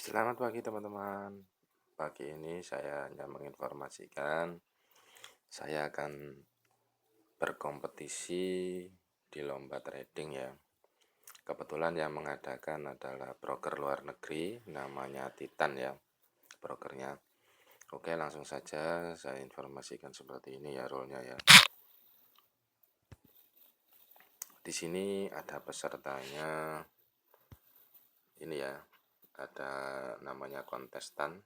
Selamat pagi teman-teman. Pagi ini saya hanya menginformasikan saya akan berkompetisi di lomba trading ya. Kebetulan yang mengadakan adalah broker luar negeri namanya Titan ya, brokernya. Oke, langsung saja saya informasikan seperti ini ya role-nya ya. Di sini ada pesertanya. Ini ya, ada namanya kontestan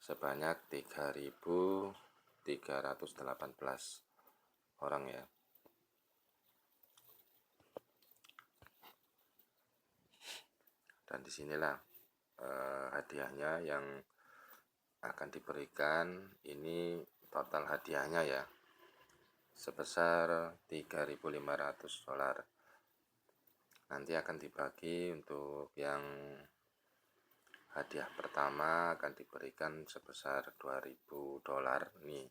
sebanyak 3.318 orang ya. Dan disinilah hadiahnya yang akan diberikan. Ini total hadiahnya ya sebesar $3.500. Nanti akan dibagi untuk yang hadiah pertama akan diberikan sebesar $2.000 nih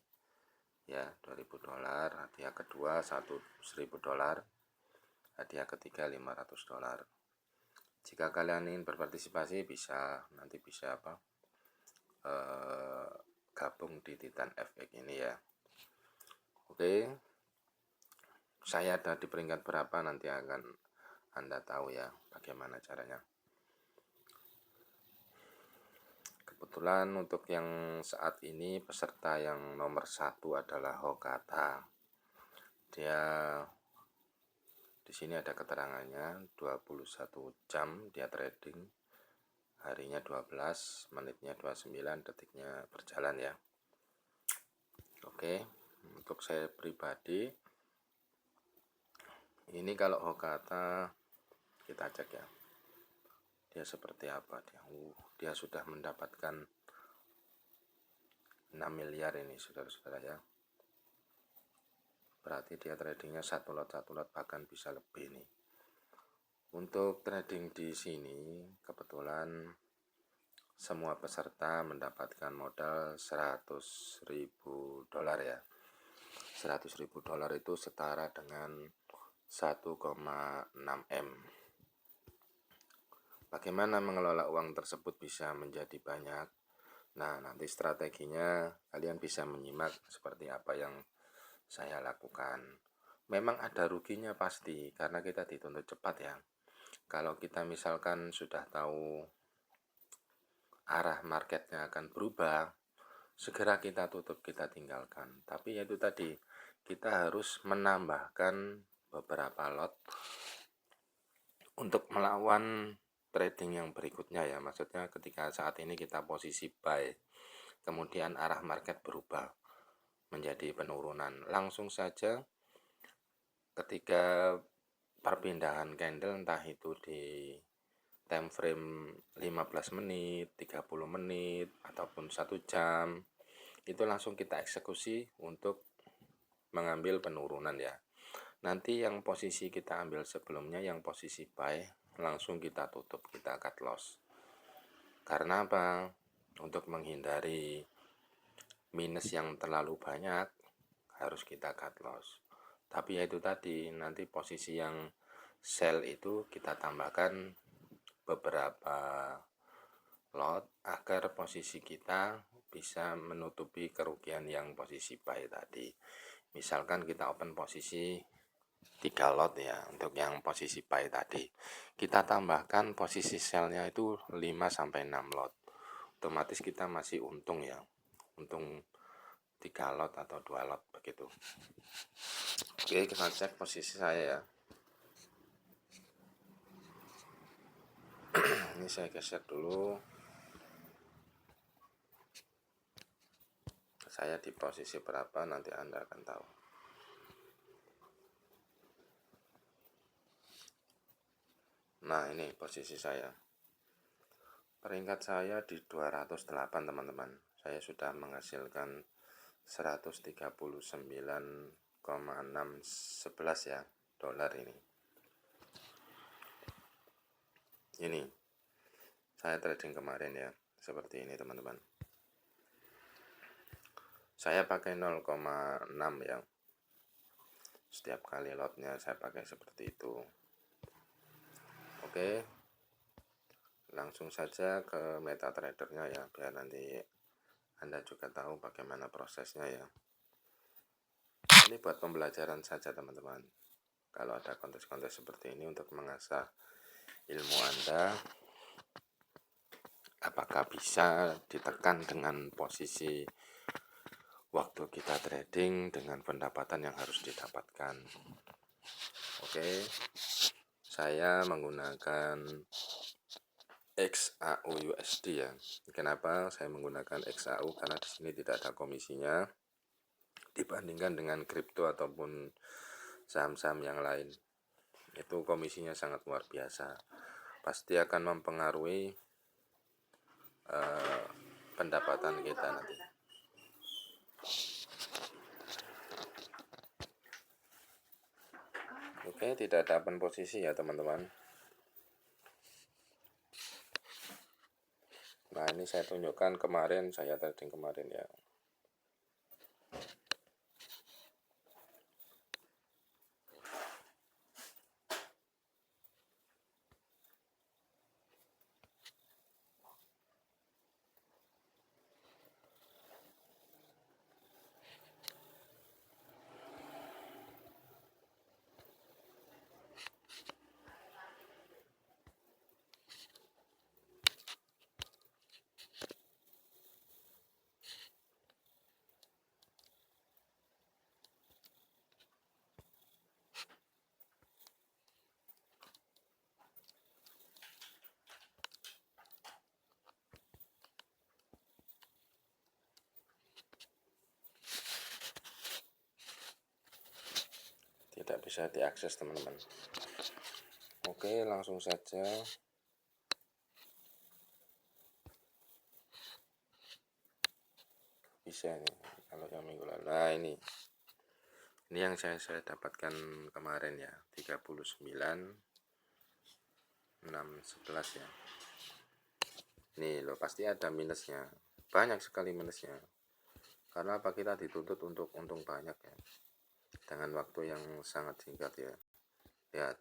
ya, $2.000. Hadiah kedua $1.000, hadiah ketiga $500. Jika kalian ingin berpartisipasi bisa nanti bisa gabung di Titan FX ini ya. Oke, saya ada di peringkat berapa nanti akan Anda tahu ya bagaimana caranya. Kebetulan untuk yang saat ini peserta yang nomor 1 adalah Hokata. Dia di sini ada keterangannya 21 jam dia trading. Harinya 12, menitnya 29, detiknya berjalan ya. Oke, untuk saya pribadi ini kalau Hokata kita cek ya. Dia seperti apa dia? Dia sudah mendapatkan 6 miliar ini saudara-saudara ya. Berarti dia tradingnya satu lot bahkan bisa lebih nih. Untuk trading di sini kebetulan semua peserta mendapatkan modal $100.000 ya. $100.000 itu setara dengan 1,6 M. Bagaimana mengelola uang tersebut bisa menjadi banyak? Nah, nanti strateginya kalian bisa menyimak seperti apa yang saya lakukan. Memang ada ruginya pasti, karena kita dituntut cepat ya. Kalau kita misalkan sudah tahu arah marketnya akan berubah, segera kita tutup, kita tinggalkan. Tapi itu tadi, kita harus menambahkan beberapa lot untuk melawan trading yang berikutnya ya. Maksudnya ketika saat ini kita posisi buy, kemudian arah market berubah menjadi penurunan, langsung saja ketika perpindahan candle entah itu di time frame 15 menit, 30 menit ataupun 1 jam, itu langsung kita eksekusi untuk mengambil penurunan ya. Nanti yang posisi kita ambil sebelumnya, yang posisi buy, langsung kita tutup, kita cut loss. Karena apa? Untuk menghindari minus yang terlalu banyak, harus kita cut loss. Tapi ya itu tadi, nanti posisi yang sell itu kita tambahkan beberapa lot agar posisi kita bisa menutupi kerugian yang posisi buy tadi. Misalkan kita open posisi 3 lot ya untuk yang posisi buy tadi. Kita tambahkan posisi sellnya itu 5-6 lot. Otomatis kita masih untung ya. Untung 3 lot atau 2 lot begitu. Oke, kita cek posisi saya ya. Ini saya geser dulu. Saya di posisi berapa nanti Anda akan tahu. Nah, ini posisi saya. Peringkat saya di 208 teman-teman. Saya sudah menghasilkan 139,611 ya dolar ini. Ini saya trading kemarin ya, seperti ini teman-teman. Saya pakai 0,6 ya. Setiap kali lotnya saya pakai seperti itu. Oke. Langsung saja ke MetaTrader-nya ya, biar nanti Anda juga tahu bagaimana prosesnya ya. Ini buat pembelajaran saja teman-teman. Kalau ada kontes-kontes seperti ini untuk mengasah ilmu Anda, apakah bisa ditekan dengan posisi waktu kita trading dengan pendapatan yang harus didapatkan. Oke, saya menggunakan XAU USD ya. Kenapa saya menggunakan XAU? Karena di sini tidak ada komisinya dibandingkan dengan kripto ataupun saham-saham yang lain. Itu komisinya sangat luar biasa. Pasti akan mempengaruhi pendapatan kita nanti. Oke, tidak ada open posisi ya teman-teman. Nah, ini saya tunjukkan kemarin, saya trading kemarin ya. Tidak bisa diakses teman-teman. Oke, langsung saja. Bisa nih kalau yang minggu lalu. Nah, ini yang saya dapatkan kemarin ya, 39.611 ya. Nih loh, pasti ada minusnya, banyak sekali minusnya. Karena apa, kita dituntut untuk untung banyak ya, dengan waktu yang sangat singkat ya. Lihat,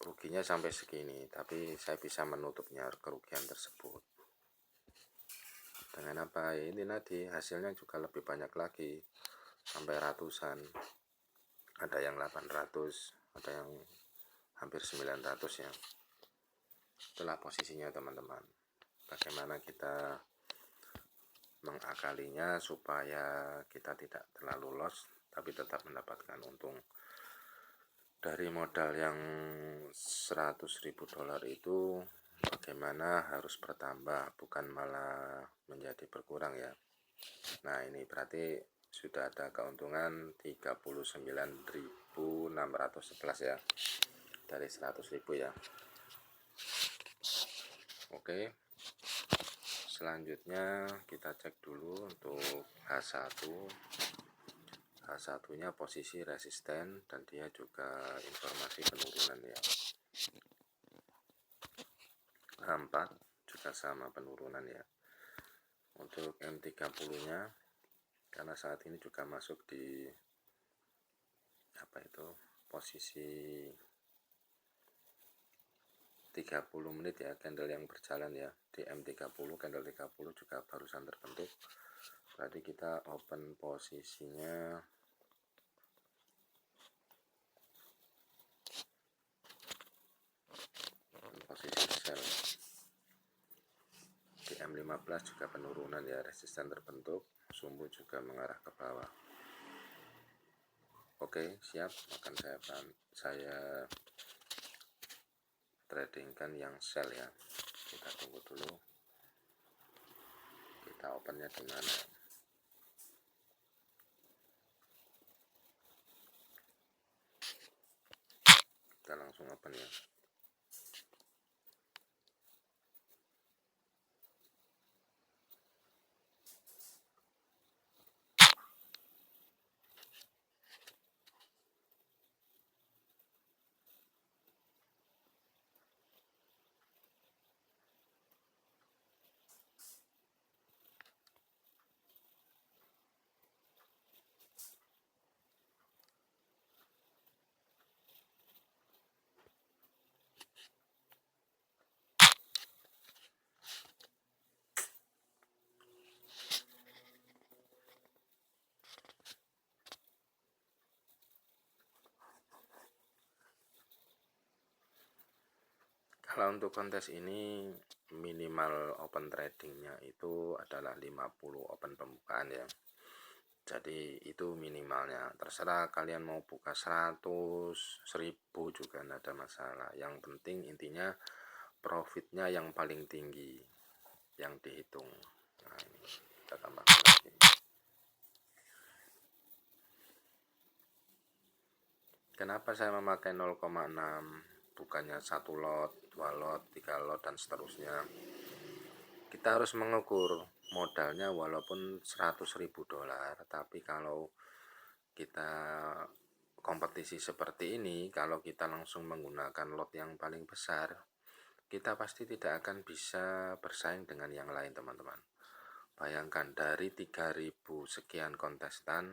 ruginya sampai segini, tapi saya bisa menutupnya kerugian tersebut. Dengan apa? Ini tadi hasilnya juga lebih banyak lagi, sampai ratusan. Ada yang 800, ada yang hampir 900 ya. Itulah posisinya teman-teman. Bagaimana kita mengakalinya supaya kita tidak terlalu loss tapi tetap mendapatkan untung. Dari modal yang 100.000 dolar itu bagaimana harus bertambah, bukan malah menjadi berkurang ya. Nah, ini berarti sudah ada keuntungan 39.611 ya, dari 100.000 ya. Oke, selanjutnya kita cek dulu untuk H1. H1 nya posisi resisten dan dia juga informasi penurunan ya. H4 juga sama penurunan ya. Untuk M30 nya karena saat ini juga masuk di apa itu, posisi 30 menit ya, candle yang berjalan ya. Di M30, candle 30 juga barusan terbentuk. Berarti kita open posisinya posisi sell. Di M15 juga penurunan ya, resisten terbentuk, sumbu juga mengarah ke bawah. Oke, siap, akan saya tradingkan yang sell ya. Kita tunggu dulu, kita opennya di mana. Kita langsung open ya. Kalau untuk kontes ini minimal open tradingnya itu adalah 50 open pembukaan ya. Jadi itu minimalnya. Terserah kalian mau buka 100, 1000 juga tidak ada masalah. Yang penting intinya profitnya yang paling tinggi yang dihitung. Nah ini kita tambahkan lagi. Kenapa saya memakai 0,6 bukannya 1 lot, 2 lot, 3 lot dan seterusnya? Kita harus mengukur modalnya walaupun 100.000 dolar, tapi kalau kita kompetisi seperti ini, kalau kita langsung menggunakan lot yang paling besar, kita pasti tidak akan bisa bersaing dengan yang lain, teman-teman. Bayangkan dari 3000 sekian kontestan,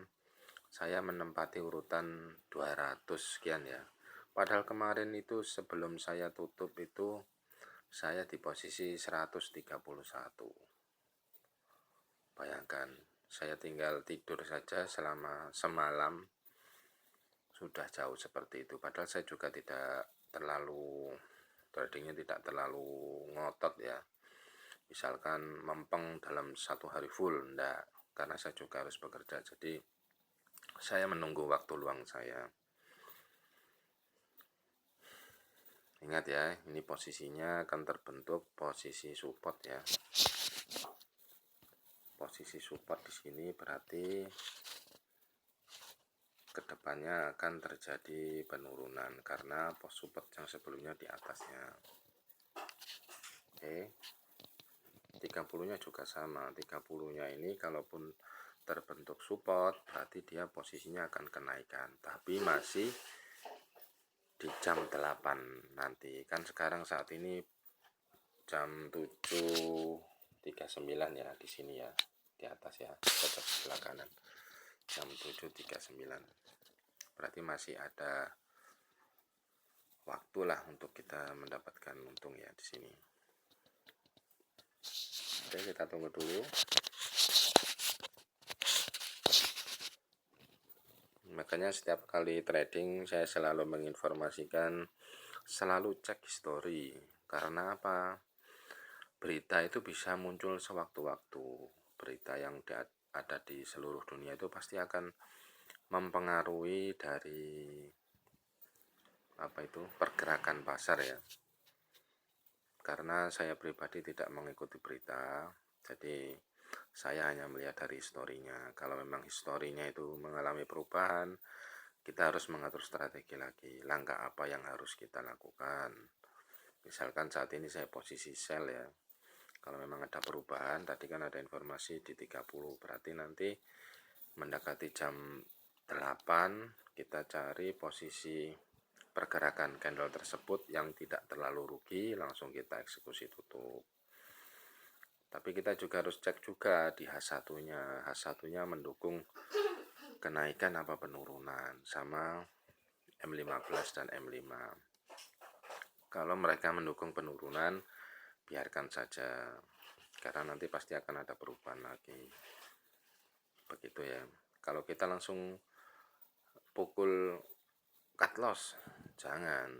saya menempati urutan 200 sekian ya. Padahal kemarin itu sebelum saya tutup itu saya di posisi 131. Bayangkan, saya tinggal tidur saja selama semalam sudah jauh seperti itu. Padahal saya juga tidak terlalu tradingnya tidak terlalu ngotot ya. Misalkan mempeng dalam satu hari full, enggak, karena saya juga harus bekerja. Jadi saya menunggu waktu luang saya. Ingat ya, ini posisinya akan terbentuk posisi support ya. Posisi support di sini berarti kedepannya akan terjadi penurunan karena pos support yang sebelumnya di atasnya. Oke. 30-nya juga sama. 30-nya ini kalaupun terbentuk support berarti dia posisinya akan kenaikan, tapi masih di jam 8 nanti. Kan sekarang saat ini jam 7.39 ya di sini ya, di atas ya, tetap sebelah kanan. Jam 7.39. Berarti masih ada waktulah untuk kita mendapatkan untung ya di sini. Oke, kita tunggu dulu. Makanya setiap kali trading saya selalu menginformasikan, selalu cek history. Karena apa? Berita itu bisa muncul sewaktu-waktu. Berita yang ada di seluruh dunia itu pasti akan mempengaruhi dari pergerakan pasar ya. Karena saya pribadi tidak mengikuti berita, jadi saya hanya melihat dari historinya. Kalau memang historinya itu mengalami perubahan, kita harus mengatur strategi lagi. Langkah apa yang harus kita lakukan? Misalkan saat ini saya posisi sell ya. Kalau memang ada perubahan, tadi kan ada informasi di 30, berarti nanti mendekati jam 8 kita cari posisi pergerakan candle tersebut yang tidak terlalu rugi, langsung kita eksekusi tutup. Tapi kita juga harus cek juga di H1-nya. H1-nya mendukung kenaikan apa penurunan, sama M15 dan M5. Kalau mereka mendukung penurunan, biarkan saja, karena nanti pasti akan ada perubahan lagi. Begitu ya. Kalau kita langsung pukul cut loss, jangan.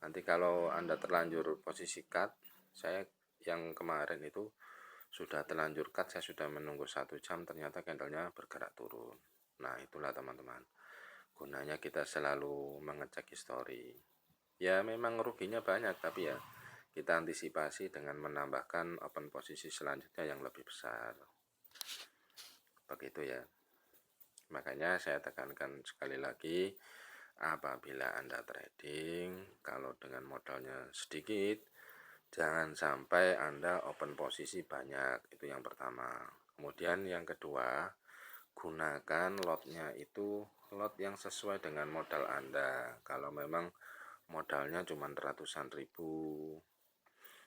Nanti kalau Anda terlanjur posisi cut, saya yang kemarin itu sudah terlanjur cut, saya sudah menunggu 1 jam, ternyata candlenya bergerak turun. Nah itulah teman-teman, gunanya kita selalu mengecek history. Ya memang ruginya banyak, tapi ya kita antisipasi dengan menambahkan open posisi selanjutnya yang lebih besar. Begitu ya. Makanya saya tekankan sekali lagi, apabila Anda trading, kalau dengan modalnya sedikit, jangan sampai Anda open posisi banyak. Itu yang pertama. Kemudian yang kedua, gunakan lotnya itu lot yang sesuai dengan modal Anda. Kalau memang modalnya cuma ratusan ribu,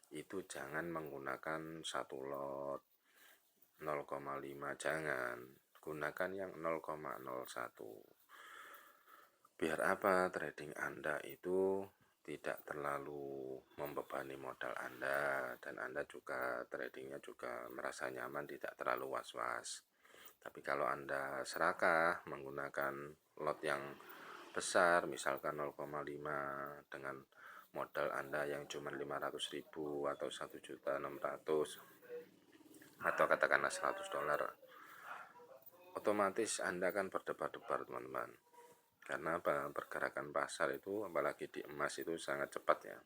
itu jangan menggunakan satu lot 0,5, jangan. Gunakan yang 0,01. Biar apa? Trading Anda itu tidak terlalu membebani modal Anda, dan Anda juga tradingnya juga merasa nyaman, tidak terlalu was-was. Tapi kalau Anda serakah menggunakan lot yang besar, misalkan 0,5 dengan modal Anda yang cuma 500.000 atau 1.600.000 atau katakanlah $100, otomatis Anda akan berdebar-debar teman-teman. Karena pergerakan pasar itu apalagi di emas itu sangat cepat ya.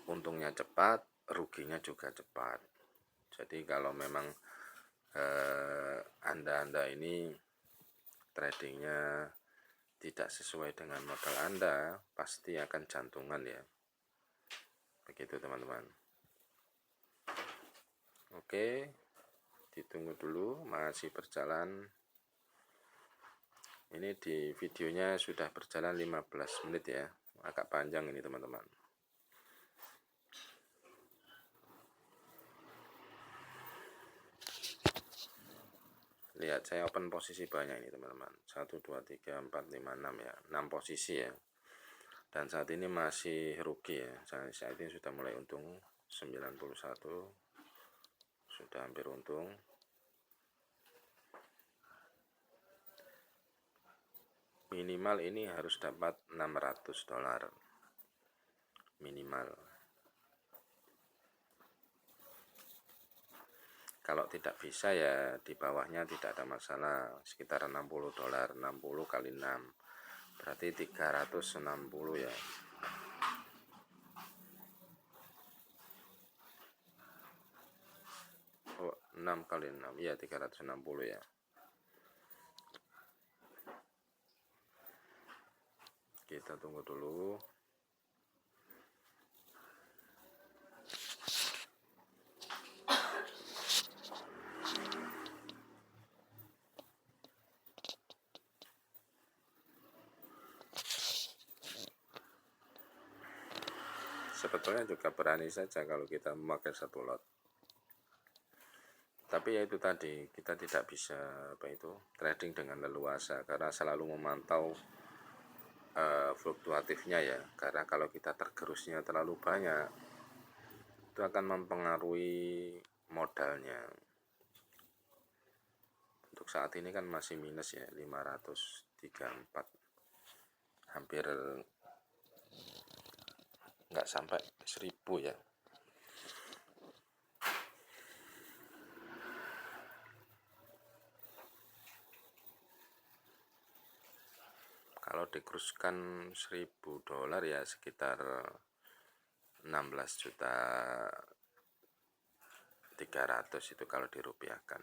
Untungnya cepat, ruginya juga cepat. Jadi kalau memang Anda ini tradingnya tidak sesuai dengan modal Anda, pasti akan jantungan ya. Begitu teman-teman. Oke, ditunggu dulu, masih berjalan. Ini di videonya sudah berjalan 15 menit ya. Agak panjang ini teman-teman. Lihat, saya open posisi banyak ini teman-teman. 1, 2, 3, 4, 5, 6 ya. 6 posisi ya. Dan saat ini masih rugi ya. Saat ini sudah mulai untung 91. Sudah hampir untung. Minimal ini harus dapat $600. Minimal. Kalau tidak bisa ya di bawahnya tidak ada masalah, sekitar $60, 60 kali 6 berarti 360 ya. Oh, 6 kali 6 ya 360 ya. Kita tunggu dulu. Sebetulnya juga berani saja kalau kita memakai satu lot. Tapi ya itu tadi, kita tidak bisa trading dengan leluasa karena selalu memantau fluktuatifnya ya. Karena kalau kita tergerusnya terlalu banyak, itu akan mempengaruhi modalnya. Untuk saat ini kan masih minus ya, 534, hampir nggak sampai 1.000 ya. Kalau dikuruskan $1.000 ya sekitar 16.300.000 itu kalau dirupiahkan.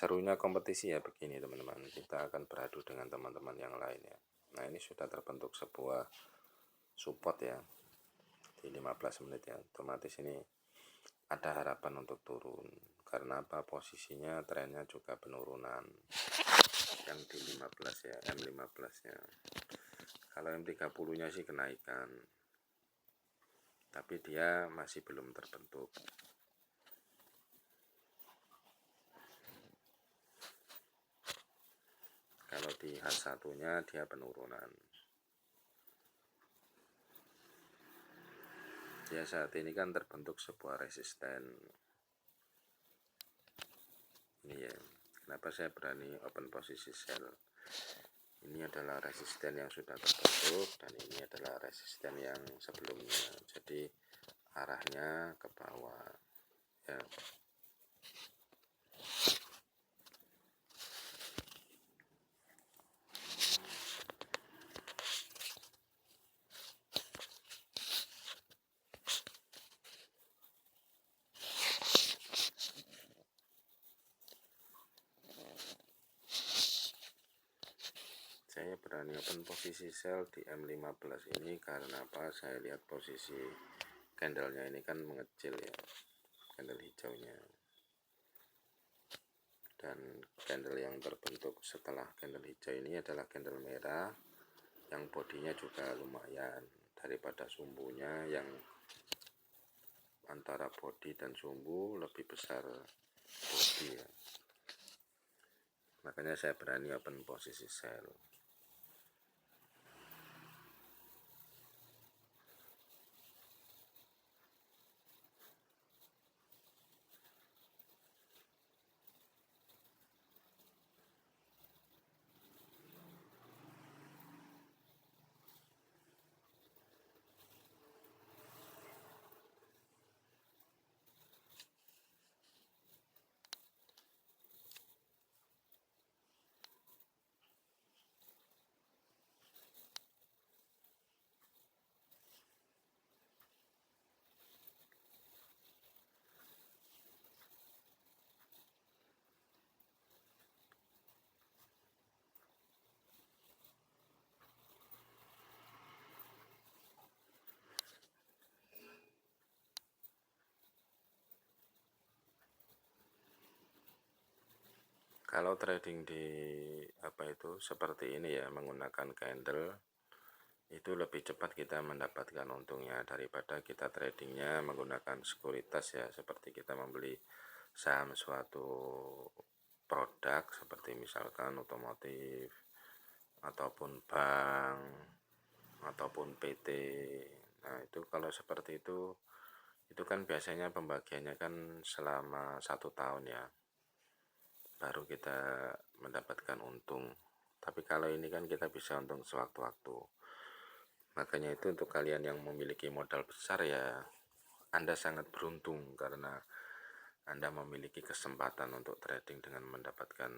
Serunya kompetisi ya begini teman-teman, kita akan beradu dengan teman-teman yang lain ya. Nah ini sudah terbentuk sebuah support ya di 15 menit ya, otomatis ini ada harapan untuk turun. Karena apa? Posisinya trennya juga penurunan yang di 15 ya, M15 nya. Kalau M30 nya sih kenaikan, tapi dia masih belum terbentuk. Kalau di H1 nya dia penurunan. Ya saat ini kan terbentuk sebuah resisten. Ini ya, kenapa saya berani open posisi sell. Ini adalah resisten yang sudah terbentuk dan ini adalah resisten yang sebelumnya. Jadi arahnya ke bawah ya. Saya berani open posisi sell di M15 ini karena apa? Saya lihat posisi candlenya ini kan mengecil ya, candle hijaunya, dan candle yang terbentuk setelah candle hijau ini adalah candle merah yang bodinya juga lumayan daripada sumbunya yang antara body dan sumbu lebih besar body ya. Makanya saya berani open posisi sell. Kalau trading di seperti ini ya, menggunakan candle itu lebih cepat kita mendapatkan untungnya daripada kita tradingnya menggunakan sekuritas ya, seperti kita membeli saham suatu produk seperti misalkan otomotif ataupun bank ataupun PT. Nah itu kalau seperti itu kan biasanya pembagiannya kan selama 1 tahun ya, baru kita mendapatkan untung. Tapi kalau ini kan kita bisa untung sewaktu-waktu. Makanya itu untuk kalian yang memiliki modal besar ya, Anda sangat beruntung karena Anda memiliki kesempatan untuk trading dengan mendapatkan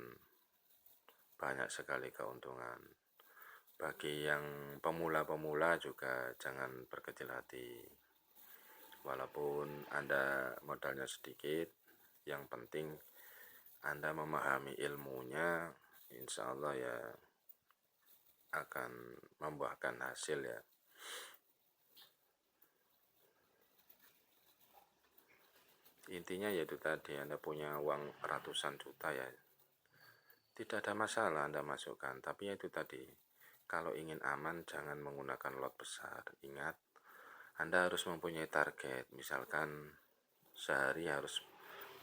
banyak sekali keuntungan. Bagi yang pemula-pemula juga jangan berkecil hati. Walaupun Anda modalnya sedikit, yang penting Anda memahami ilmunya, insya Allah ya akan membuahkan hasil ya. Intinya yaitu tadi, Anda punya uang ratusan juta ya, tidak ada masalah Anda masukkan. Tapi itu tadi, kalau ingin aman jangan menggunakan lot besar. Ingat, Anda harus mempunyai target. Misalkan sehari harus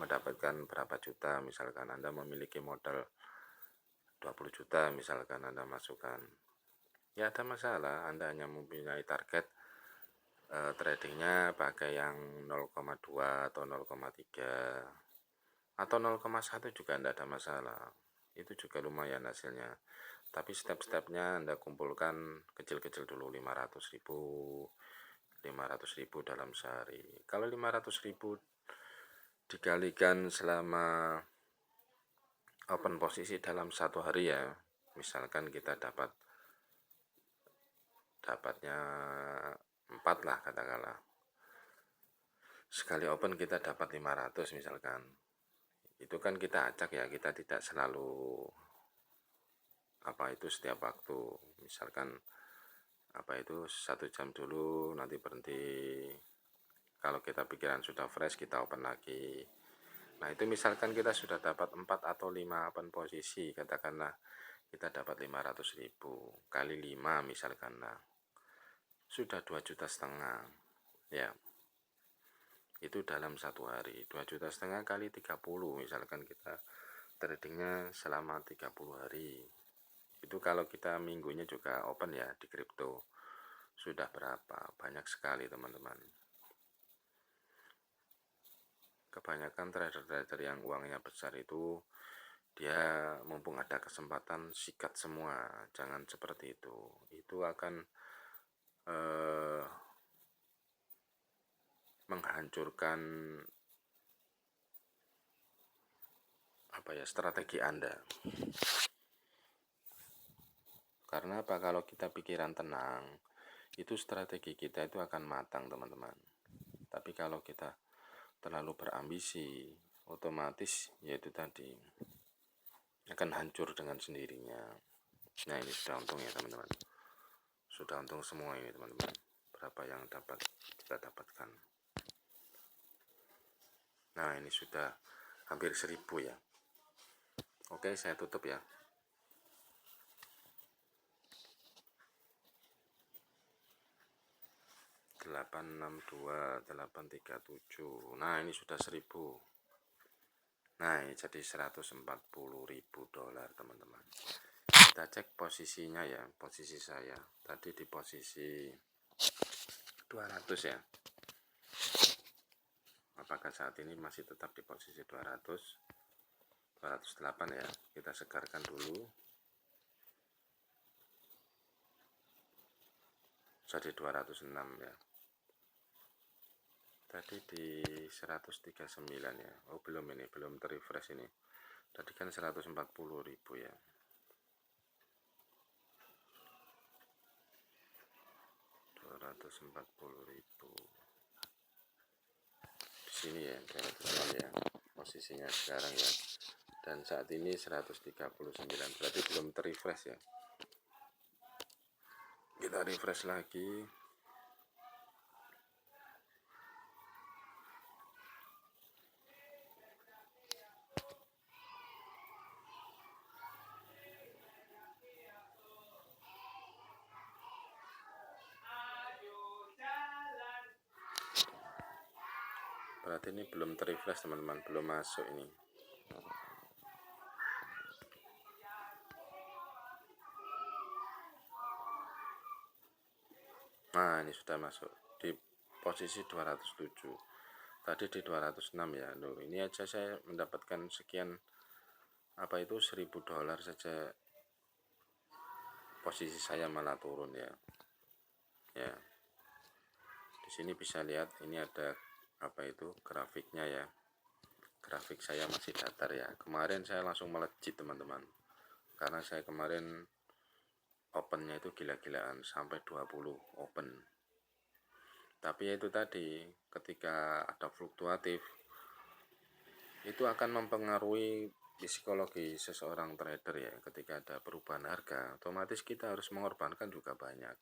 mendapatkan berapa juta. Misalkan Anda memiliki modal 20 juta, misalkan Anda masukkan. Ya ada masalah, Anda hanya mempunyai target tradingnya pakai yang 0,2 atau 0,3 atau 0,1 juga tidak ada masalah, itu juga lumayan hasilnya. Tapi step-stepnya Anda kumpulkan kecil-kecil dulu, 500.000 dalam sehari. Kalau 500.000 dikalikan selama open posisi dalam 1 hari ya, misalkan kita dapatnya 4 lah katakanlah, sekali open kita dapat 500 misalkan, itu kan kita acak ya, kita tidak selalu setiap waktu, misalkan 1 jam dulu nanti berhenti, kalau kita pikiran sudah fresh kita open lagi. Nah itu misalkan kita sudah dapat 4 atau 5 open posisi, katakanlah kita dapat 500.000 kali 5 misalkan, nah sudah 2,5 juta ya, itu dalam 1 hari. 2,5 juta kali 30, misalkan kita tradingnya selama 30 hari, itu kalau kita minggunya juga open ya di kripto, sudah berapa banyak sekali teman-teman. Kebanyakan trader-trader yang uangnya besar itu dia mumpung ada kesempatan sikat semua. Jangan seperti itu akan menghancurkan strategi Anda. Karena apa? Kalau kita pikiran tenang, itu strategi kita itu akan matang teman-teman. Tapi kalau kita terlalu berambisi, otomatis yaitu tadi akan hancur dengan sendirinya. Nah ini sudah untung ya teman-teman, sudah untung semua ini teman-teman. Berapa yang dapat kita dapatkan? Nah ini sudah hampir 1.000 ya. Oke, saya tutup ya. $862,837. Nah ini sudah 1.000. Nah ini jadi $140.000 teman-teman. Kita cek posisinya ya, posisi saya tadi di posisi 200 ya. Apakah saat ini masih tetap di posisi 200? 208 ya, kita segarkan dulu jadi 206 ya. Tadi di 139 ya. Oh belum, ini belum terrefresh ini. Tadi kan 140.000 ya. 240.000 di sini ya, 206 ya posisinya sekarang ya. Dan saat ini 139, berarti belum terrefresh ya. Kita refresh lagi. Berarti ini belum terrefresh teman-teman, belum masuk ini. Nah, ini sudah masuk di posisi 207. Tadi di 206 ya. Loh, ini aja saya mendapatkan sekian, apa itu, $1000 saja. Posisi saya malah turun ya. Ya. Di sini bisa lihat ini ada apa itu grafiknya ya. Grafik saya masih datar ya. Kemarin saya langsung melejit teman-teman. Karena saya kemarin opennya itu gila-gilaan sampai 20 open. Tapi ya itu tadi, ketika ada fluktuatif itu akan mempengaruhi psikologi seseorang trader ya. Ketika ada perubahan harga, otomatis kita harus mengorbankan juga banyak.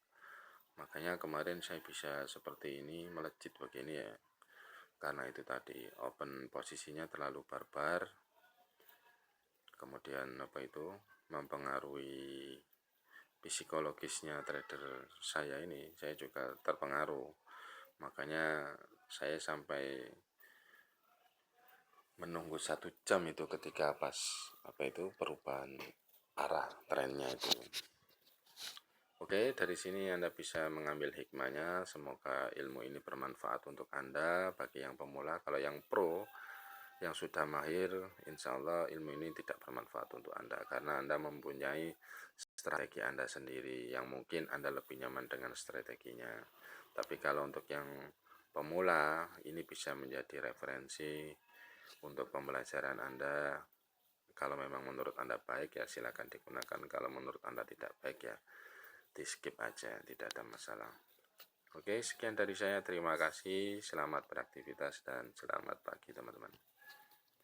Makanya kemarin saya bisa seperti ini, melejit begini ya. Karena itu tadi, open posisinya terlalu barbar, kemudian apa itu mempengaruhi psikologisnya trader saya ini. Saya juga terpengaruh, makanya saya sampai menunggu 1 jam itu ketika pas apa itu perubahan arah trennya itu. Oke, dari sini Anda bisa mengambil hikmahnya. Semoga ilmu ini bermanfaat untuk Anda bagi yang pemula. Kalau yang pro, yang sudah mahir, insya Allah ilmu ini tidak bermanfaat untuk Anda karena Anda mempunyai strategi Anda sendiri yang mungkin Anda lebih nyaman dengan strateginya. Tapi kalau untuk yang pemula, ini bisa menjadi referensi untuk pembelajaran Anda. Kalau memang menurut Anda baik ya silakan digunakan. Kalau menurut Anda tidak baik ya di skip aja, tidak ada masalah. Oke, sekian dari saya. Terima kasih. Selamat beraktivitas dan selamat pagi teman-teman.